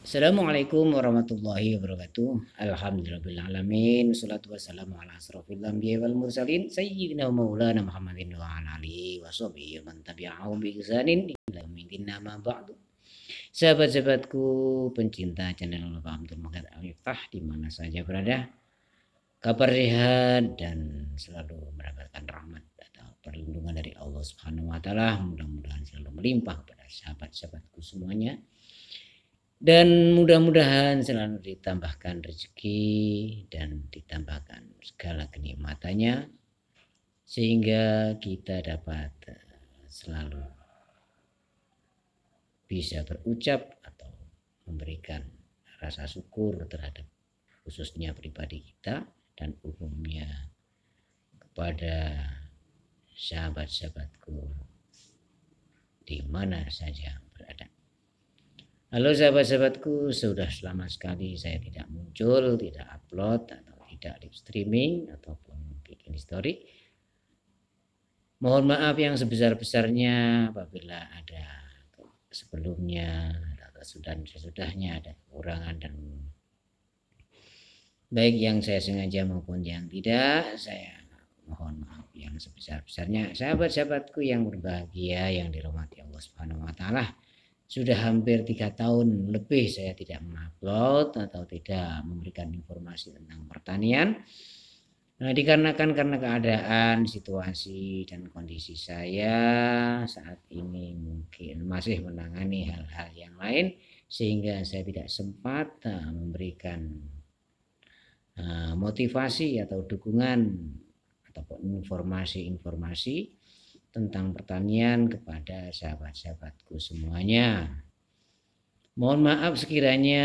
Assalamualaikum warahmatullahi wabarakatuh. Alhamdulillahirrahmanirrahim. Wassalatu wassalamu ala asrofil anbiya wal mursalin. Sayyidina maulana Muhammadin wa ala alihi wa sahbihi wa man tabi'ahum bi ihsanin ila yaumil nama ba'du. Sahabat-sahabatku pencinta channel Pak Abdul Muhammad Al-Miftah di mana saja berada. Kabar sehat dan selalu mendapatkan rahmat atau perlindungan dari Allah Subhanahu wa taala. Mudah-mudahan selalu melimpah kepada sahabat-sahabatku semuanya. Dan mudah-mudahan selalu ditambahkan rezeki dan ditambahkan segala kenikmatannya sehingga kita dapat selalu bisa berucap atau memberikan rasa syukur terhadap khususnya pribadi kita dan umumnya kepada sahabat-sahabatku di mana saja berada. Halo sahabat-sahabatku, sudah lama sekali saya tidak muncul, tidak upload atau tidak live streaming ataupun bikin story. Mohon maaf yang sebesar-besarnya apabila ada sebelumnya atau sesudahnya ada kekurangan dan baik yang saya sengaja maupun yang tidak, saya mohon maaf yang sebesar-besarnya. Sahabat-sahabatku yang berbahagia yang dirahmati Allah Subhanahu wa taala. Sudah hampir 3 tahun lebih saya tidak mengupload atau tidak memberikan informasi tentang pertanian. Nah, dikarenakan karena keadaan, situasi dan kondisi saya saat ini mungkin masih menangani hal-hal yang lain sehingga saya tidak sempat memberikan motivasi atau dukungan ataupun informasi-informasi tentang pertanian kepada sahabat-sahabatku semuanya. Mohon maaf sekiranya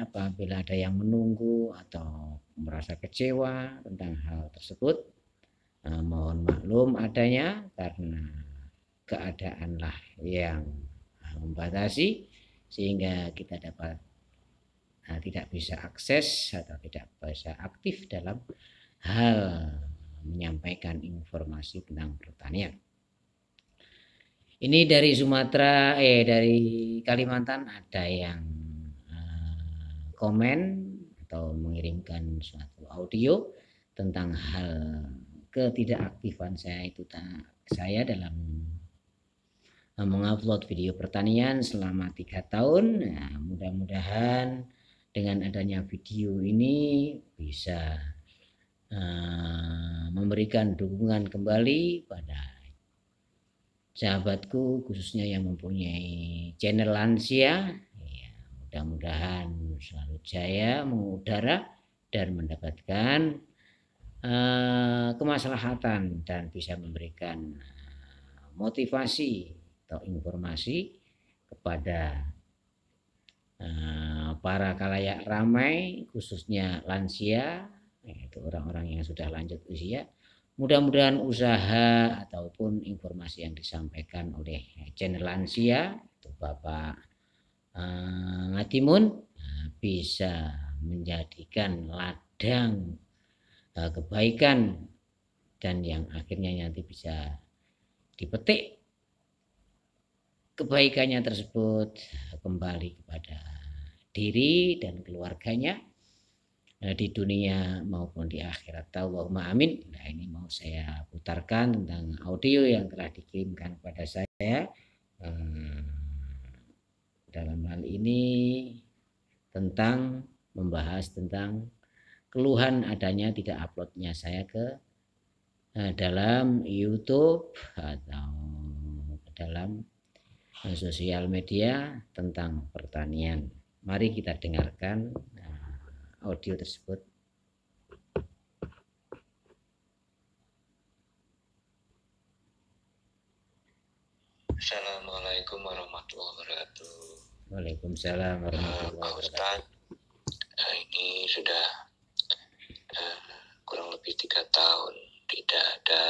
apabila ada yang menunggu atau merasa kecewa tentang hal tersebut. Mohon maklum adanya karena keadaanlah yang membatasi sehingga kita dapat tidak bisa akses atau tidak bisa aktif dalam hal menyampaikan informasi tentang pertanian. Ini dari Sumatera, dari Kalimantan ada yang komen atau mengirimkan suatu audio tentang hal ketidakaktifan saya dalam mengupload video pertanian selama 3 tahun. Nah, mudah-mudahan dengan adanya video ini bisa memberikan dukungan kembali pada sahabatku khususnya yang mempunyai channel lansia, ya, mudah-mudahan selalu jaya mengudara dan mendapatkan kemaslahatan dan bisa memberikan motivasi atau informasi kepada para khalayak ramai khususnya lansia, yaitu orang-orang yang sudah lanjut usia. Mudah-mudahan usaha ataupun informasi yang disampaikan oleh channel lansia itu Bapak Ngatimun bisa menjadikan ladang kebaikan dan yang akhirnya nanti bisa dipetik kebaikannya tersebut kembali kepada diri dan keluarganya di dunia maupun di akhirat. Allahumma amin. Nah, ini mau saya putarkan tentang audio yang telah dikirimkan kepada saya. Dalam hal ini tentang membahas tentang keluhan adanya tidak uploadnya saya ke dalam YouTube atau dalam sosial media tentang pertanian. Mari kita dengarkan audio tersebut. Assalamualaikum warahmatullahi wabarakatuh. Waalaikumsalam warahmatullahi wabarakatuh. Ini sudah kurang lebih 3 tahun tidak ada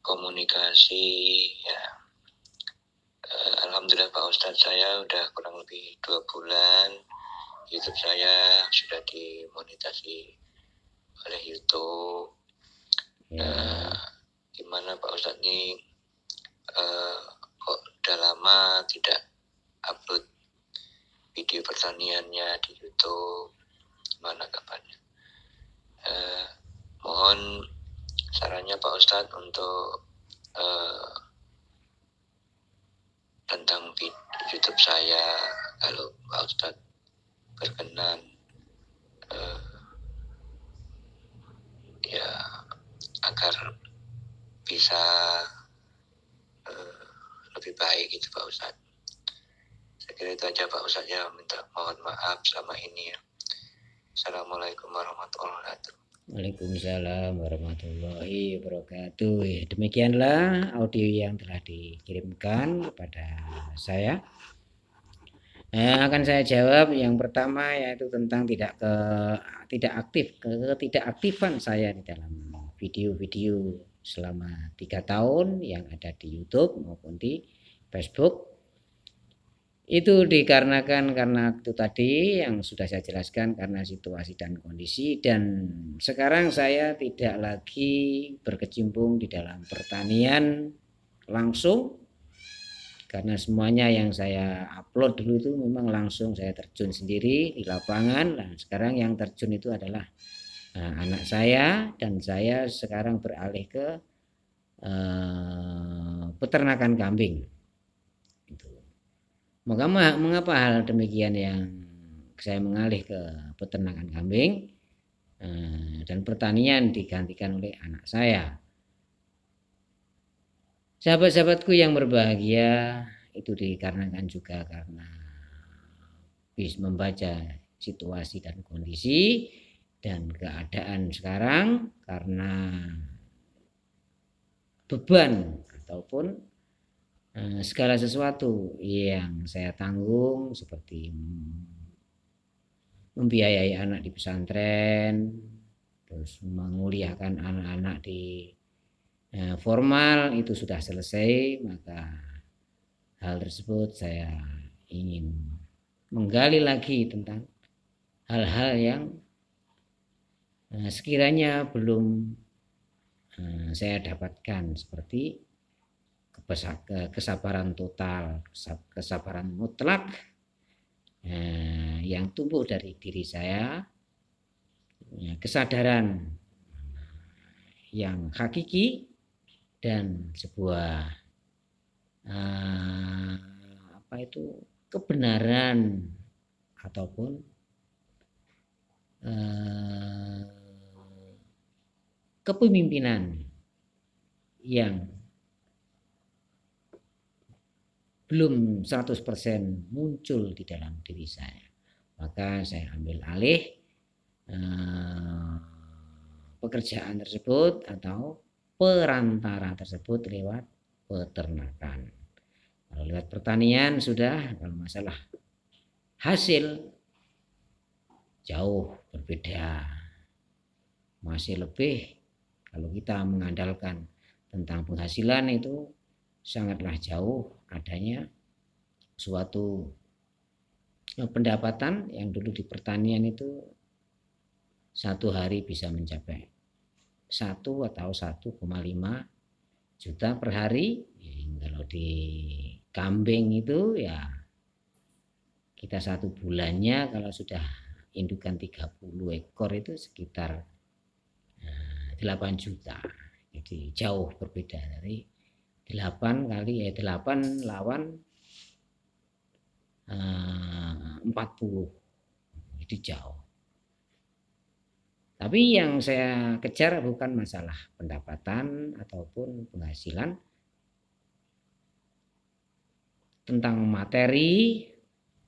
komunikasi ya. Alhamdulillah Pak Ustadz, saya udah kurang lebih 2 bulan YouTube saya sudah dimonetisasi oleh YouTube. Gimana Pak Ustadz nih, kok udah lama tidak upload video pertaniannya di YouTube, mana kapannya. Mohon sarannya Pak Ustadz untuk tentang YouTube saya, kalau Pak Ustadz berkenan, ya agar bisa lebih baik gitu Pak Ustadz. Saya kira itu aja Pak Ustadz ya, mohon maaf sama ini ya. Assalamualaikum warahmatullahi wabarakatuh. Waalaikumsalam warahmatullahi wabarakatuh. Ya, demikianlah audio yang telah dikirimkan kepada saya. Akan saya jawab yang pertama, yaitu tentang ketidakaktifan saya di dalam video-video selama 3 tahun yang ada di YouTube maupun di Facebook. Itu dikarenakan karena itu tadi yang sudah saya jelaskan, karena situasi dan kondisi, dan sekarang saya tidak lagi berkecimpung di dalam pertanian langsung, karena semuanya yang saya upload dulu itu memang langsung saya terjun sendiri di lapangan. Nah, sekarang yang terjun itu adalah anak saya, dan saya sekarang beralih ke peternakan kambing. Mengapa hal demikian yang saya mengalih ke peternakan kambing dan pertanian digantikan oleh anak saya? Sahabat-sahabatku yang berbahagia, itu dikarenakan juga karena bisa membaca situasi dan kondisi dan keadaan sekarang, karena beban ataupun segala sesuatu yang saya tanggung, seperti membiayai anak di pesantren, terus menguliahkan anak-anak di formal, itu sudah selesai. Maka hal tersebut saya ingin menggali lagi tentang hal-hal yang sekiranya belum saya dapatkan, seperti kesabaran total, kesabaran mutlak yang tumbuh dari diri saya, kesadaran yang hakiki, dan sebuah kebenaran ataupun kepemimpinan yang belum 100% muncul di dalam diri saya. Maka saya ambil alih pekerjaan tersebut atau perantara tersebut lewat peternakan. Kalau lewat pertanian sudah, kalau masalah hasil jauh berbeda. Masih lebih, kalau kita mengandalkan tentang penghasilan, itu sangatlah jauh adanya suatu pendapatan yang dulu di pertanian itu satu hari bisa mencapai 1 atau 1,5 juta per hari. Kalau di kambing itu ya kita 1 bulannya kalau sudah indukan 30 ekor itu sekitar 8 juta. Jadi jauh berbeda dari 8 lawan 40. Itu jauh. Tapi yang saya kejar bukan masalah pendapatan ataupun penghasilan tentang materi,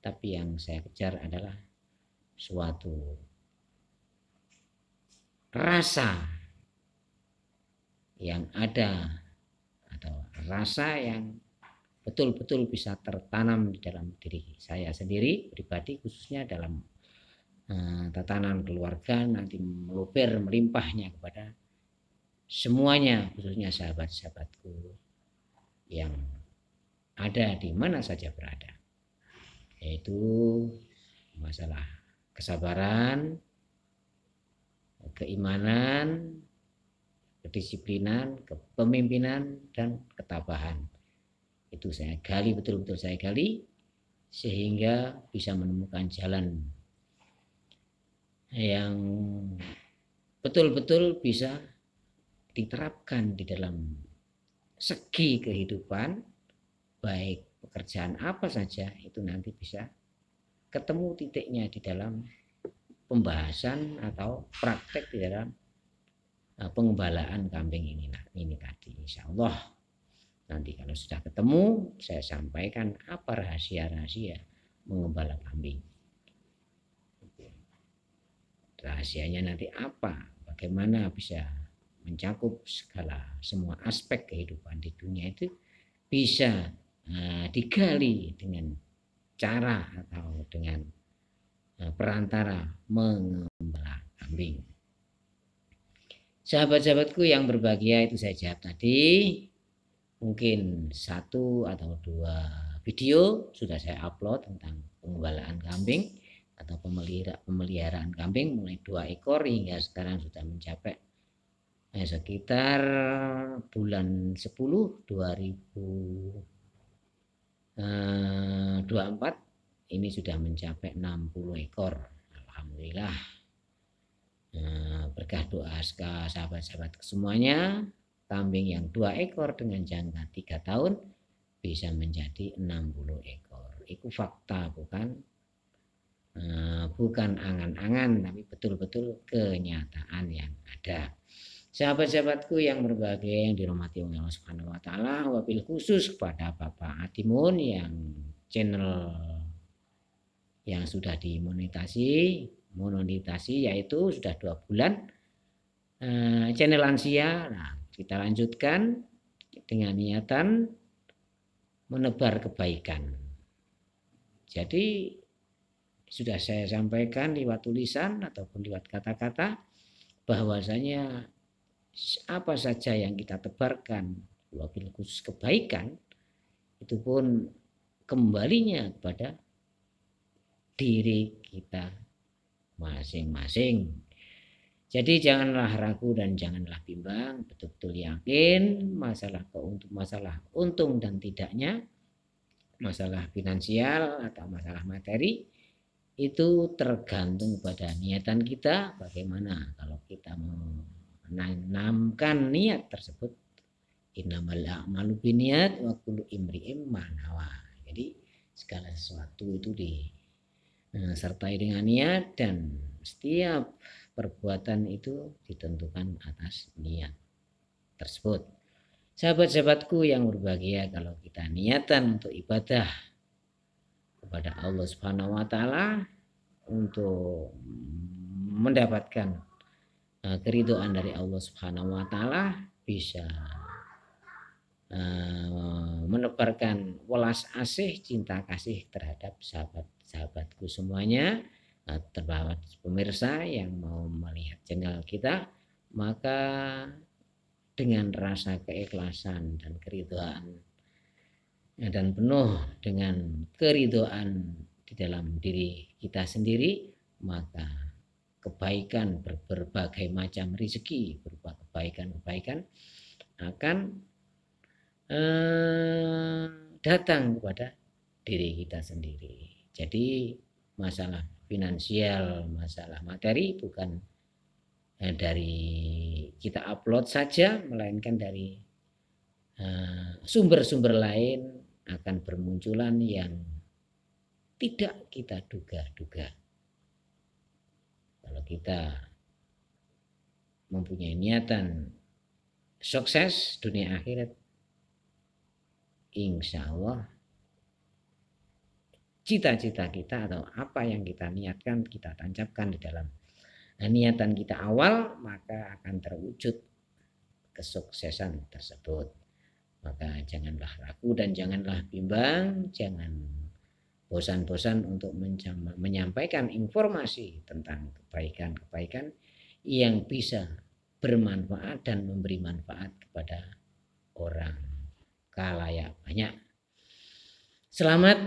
tapi yang saya kejar adalah suatu rasa yang ada, atau rasa yang betul-betul bisa tertanam di dalam diri saya sendiri pribadi, khususnya dalam tatanan keluarga, nanti meluber melimpahnya kepada semuanya, khususnya sahabat-sahabatku yang ada di mana saja berada, yaitu masalah kesabaran, keimanan, kedisiplinan, kepemimpinan, dan ketabahan. Itu saya gali, betul-betul saya gali, sehingga bisa menemukan jalan yang betul-betul bisa diterapkan di dalam segi kehidupan, baik pekerjaan apa saja, itu nanti bisa ketemu titiknya di dalam pembahasan atau praktek di dalam pengembalaan kambing ini tadi. Insya Allah nanti kalau sudah ketemu, saya sampaikan apa rahasia-rahasia mengembala kambing. Rahasianya nanti apa, bagaimana bisa mencakup semua aspek kehidupan di dunia itu bisa digali dengan cara atau dengan perantara mengembala kambing. Sahabat-sahabatku yang berbahagia, itu saya jawab tadi. Mungkin 1 atau 2 video sudah saya upload tentang pengembalaan kambing atau pemeliharaan kambing, mulai 2 ekor hingga sekarang sudah mencapai sekitar bulan 10 2024 ini sudah mencapai 60 ekor. Alhamdulillah, berkah doa sahabat-sahabat semuanya, kambing yang 2 ekor dengan jangka 3 tahun bisa menjadi 60 ekor. Itu fakta, bukan angan-angan, tapi betul-betul kenyataan yang ada. Sahabat-sahabatku yang berbahagia, yang dirahmati Allah Subhanahu wa taala, wabil khusus kepada Bapak Atimun yang channel yang sudah dimonetisasi, yaitu sudah 2 bulan channel lansia. Nah, kita lanjutkan dengan niatan menebar kebaikan. Jadi sudah saya sampaikan lewat tulisan ataupun lewat kata-kata bahwasanya apa saja yang kita tebarkan wabil khusus kebaikan itu pun kembalinya kepada diri kita masing-masing. Jadi janganlah ragu dan janganlah bimbang, betul-betul yakin masalah untung dan tidaknya, masalah finansial atau masalah materi itu tergantung pada niatan kita. Bagaimana kalau kita menanamkan niat tersebut, innamal a'malu binniyat wa kullu imri'in ma nawa. Jadi segala sesuatu itu disertai dengan niat, dan setiap perbuatan itu ditentukan atas niat tersebut. Sahabat-sahabatku yang berbahagia, kalau kita niatan untuk ibadah kepada Allah Subhanahu wa taala untuk mendapatkan keridhaan dari Allah Subhanahu wa taala, bisa menebarkan welas asih, cinta kasih terhadap sahabat-sahabatku semuanya, terhadap pemirsa yang mau melihat channel kita, maka dengan rasa keikhlasan dan keridhaan dan penuh dengan keridhaan di dalam diri kita sendiri, maka kebaikan, berbagai macam rezeki berupa kebaikan akan datang kepada diri kita sendiri. Jadi masalah finansial, masalah materi bukan dari kita upload saja, melainkan dari sumber-sumber lain akan bermunculan yang tidak kita duga-duga. Kalau kita mempunyai niatan sukses dunia akhirat, insya Allah cita-cita kita atau apa yang kita niatkan, kita tancapkan di dalam niatan kita awal, maka akan terwujud kesuksesan tersebut. Maka janganlah ragu dan janganlah bimbang, jangan bosan-bosan untuk menyampaikan informasi tentang kebaikan-kebaikan yang bisa bermanfaat dan memberi manfaat kepada orang khalayak banyak. Selamat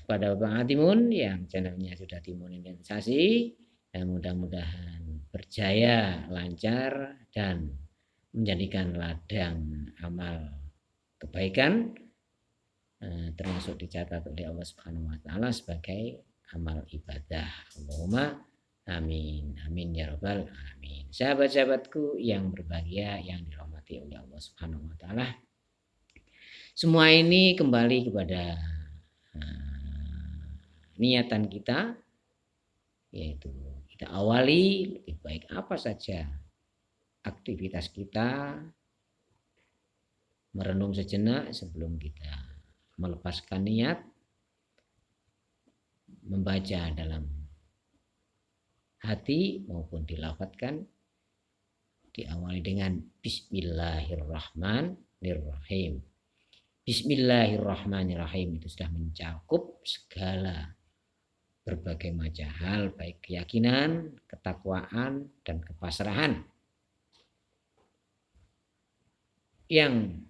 pada Bapak Atimun yang channelnya sudah dimonetisasi, dan mudah-mudahan berjaya, lancar, dan menjadikan ladang amal kebaikan termasuk dicatat oleh Allah Subhanahu wa taala sebagai amal ibadah. Allahumma amin. Amin ya rabbal alamin. Sahabat-sahabatku yang berbahagia yang dirahmati oleh Allah Subhanahu wa taala. Semua ini kembali kepada niatan kita, yaitu kita awali lebih baik apa saja aktivitas kita, merenung sejenak sebelum kita melepaskan niat, membaca dalam hati maupun dilafadzkan, diawali dengan Bismillahirrahmanirrahim. Bismillahirrahmanirrahim itu sudah mencakup segala berbagai macam hal, baik keyakinan, ketakwaan, dan kepasrahan yang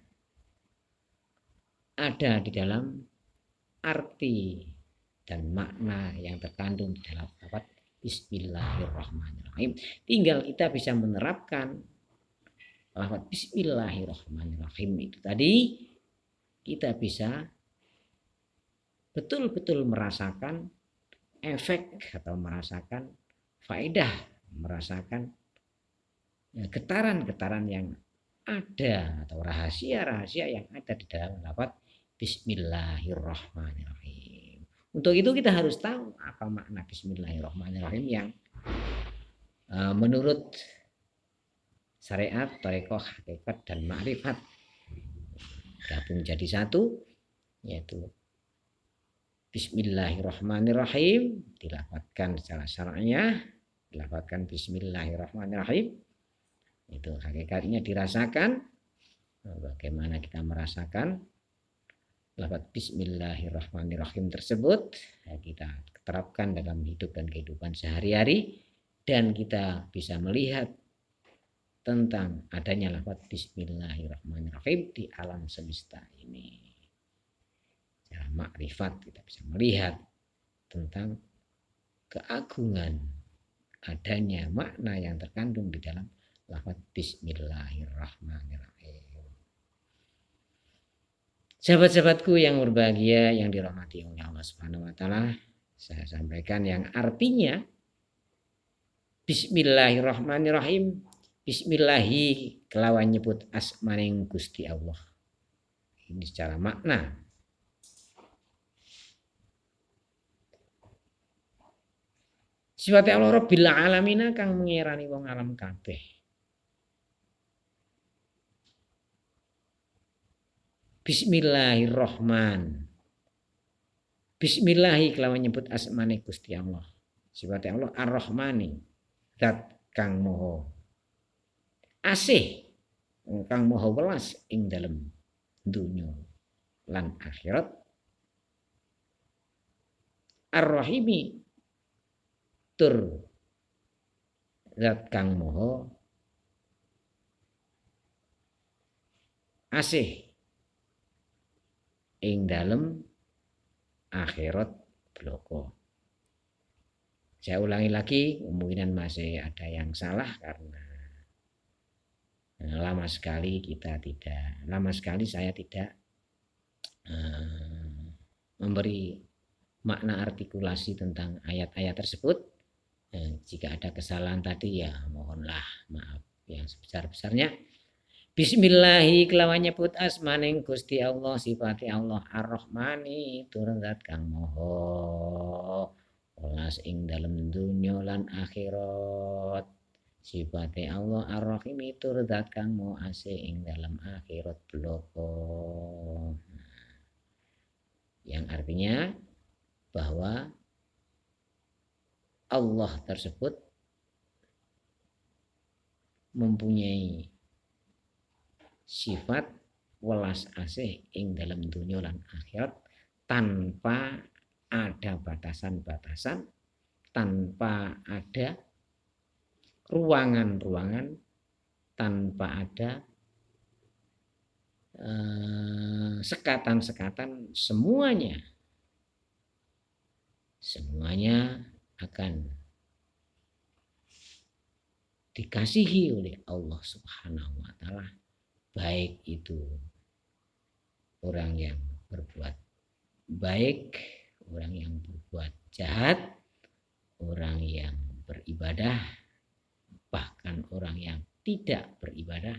ada di dalam arti dan makna yang terkandung di dalam lafaz Bismillahirrahmanirrahim. Tinggal kita bisa menerapkan lafaz Bismillahirrahmanirrahim itu tadi, kita bisa betul-betul merasakan efek atau merasakan faedah, merasakan getaran-getaran yang ada atau rahasia-rahasia yang ada di dalam lafaz Bismillahirrahmanirrahim. Untuk itu kita harus tahu apa makna Bismillahirrahmanirrahim yang menurut syariat, thariqah, hakikat, dan ma'rifat gabung jadi satu, yaitu Bismillahirrahmanirrahim dilafadzkan secara syar'iyah, dilafadzkan Bismillahirrahmanirrahim. Itu hakikatnya dirasakan. Bagaimana kita merasakan lafaz Bismillahirrahmanirrahim tersebut, kita terapkan dalam hidup dan kehidupan sehari-hari, dan kita bisa melihat tentang adanya lafaz Bismillahirrahmanirrahim di alam semesta ini. Secara makrifat kita bisa melihat tentang keagungan adanya makna yang terkandung di dalam lafaz Bismillahirrahmanirrahim. Sahabat-sahabatku yang berbahagia yang dirahmati oleh Allah Subhanahu wa taala, saya sampaikan yang artinya Bismillahirrahmanirrahim. Bismillahi kelawan nyebut asmaning Gusti Allah. Ini secara makna. Sifat Allah Rabbil Alamina kang mengirani wong alam kabeh. Bismillahirrahman. Bismillahi kelawan nyebut asmane Gusti Allah. Sifat Allah Ar-Rahmani, zat kang moho asih, kang moho welas ing dalem dunya lan akhirat. Ar-Rahimi tur zat kang moho asih ing dalem akhirat bloko. Saya ulangi lagi, kemungkinan masih ada yang salah karena lama sekali saya tidak memberi makna artikulasi tentang ayat-ayat tersebut. Jika ada kesalahan tadi ya mohonlah maaf yang sebesar-besarnya. Bismillahi kelawan nyebut asmaning Gusti Allah, sifati Allah Ar-Rahmani tur zat kang moho welas ing dalem dunya lan akhirat. Sifati Allah Ar-Rahim tur zat kang moho asih ing dalem akhirat bloko. Yang artinya bahwa Allah tersebut mempunyai sifat welas asih ing dalam dunia lan akhirat tanpa ada batasan-batasan, tanpa ada ruangan-ruangan, tanpa ada sekatan-sekatan, semuanya akan dikasihi oleh Allah Subhanahu wa taala, baik itu orang yang berbuat baik, orang yang berbuat jahat, orang yang beribadah, bahkan orang yang tidak beribadah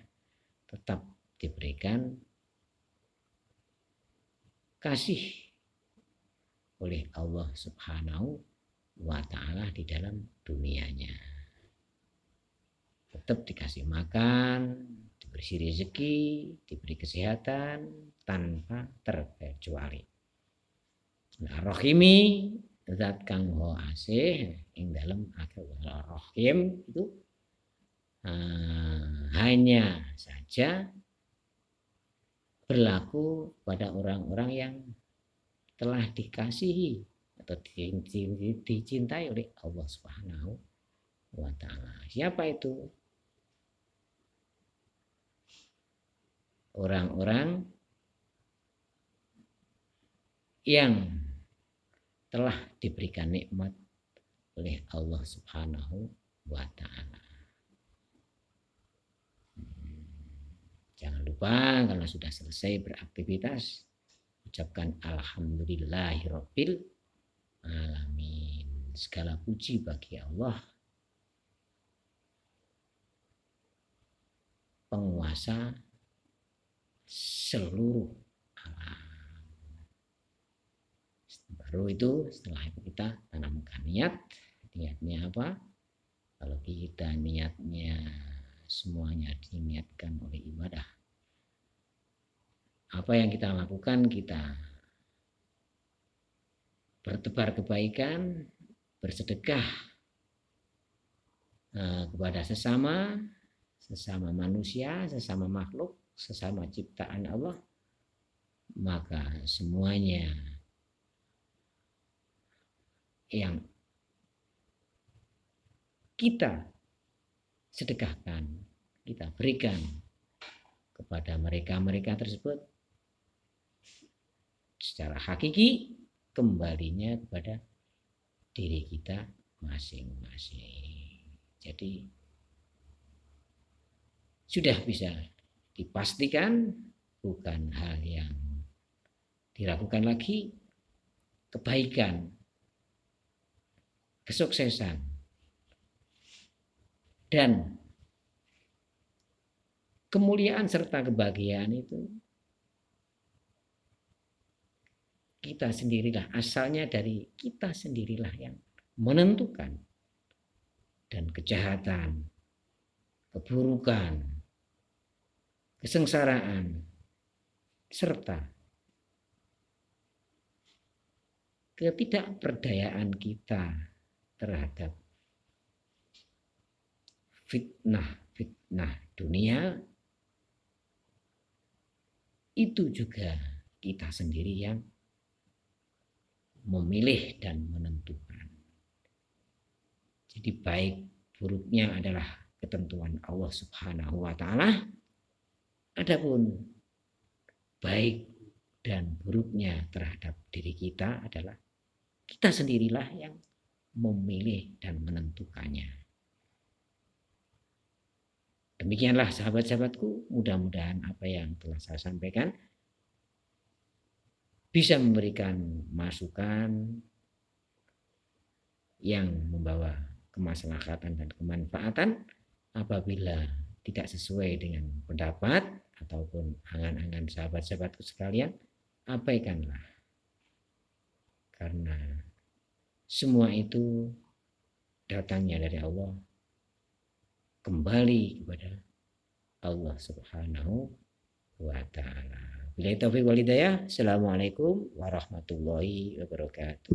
tetap diberikan kasih oleh Allah Subhanahu wa ta'ala di dalam dunianya. Tetap dikasih makan, diberi rezeki, diberi kesehatan tanpa terkecuali. Nah, Rohimi zat kang ho asih ing dalam Rohim itu hanya saja berlaku pada orang-orang yang telah dikasihi atau dicintai oleh Allah Subhanahu wa ta'ala. Siapa itu? Orang-orang yang telah diberikan nikmat oleh Allah Subhanahu wa ta'ala. Jangan lupa kalau sudah selesai beraktivitas, ucapkan alhamdulillahirabbil alamin. Segala puji bagi Allah, penguasa seluruh alam. Baru itu setelah itu kita tanamkan niat. Niatnya apa? Kalau kita niatnya semuanya diniatkan oleh ibadah, apa yang kita lakukan, kita bertebar kebaikan, bersedekah kepada sesama manusia, sesama makhluk, sesama ciptaan Allah, maka semuanya yang kita sedekahkan, kita berikan kepada mereka tersebut secara hakiki kembalinya kepada diri kita masing-masing. Jadi sudah bisa dipastikan bukan hal yang diragukan lagi, kebaikan, kesuksesan, dan kemuliaan serta kebahagiaan itu kita sendirilah, asalnya dari kita sendirilah yang menentukan. Dan kejahatan, keburukan, kesengsaraan, serta ketidakberdayaan kita terhadap fitnah dunia, itu juga kita sendiri yang memilih dan menentukan. Jadi baik buruknya adalah ketentuan Allah Subhanahu wa ta'ala. Adapun baik dan buruknya terhadap diri kita adalah kita sendirilah yang memilih dan menentukannya. Demikianlah sahabat-sahabatku, mudah-mudahan apa yang telah saya sampaikan bisa memberikan masukan yang membawa kemaslahatan dan kemanfaatan. Apabila tidak sesuai dengan pendapat ataupun angan-angan sahabat-sahabatku sekalian, abaikanlah. Karena semua itu datangnya dari Allah, kembali kepada Allah Subhanahu wa ta'ala. Billahi taufiq wal hidayah. Assalamualaikum warahmatullahi wabarakatuh.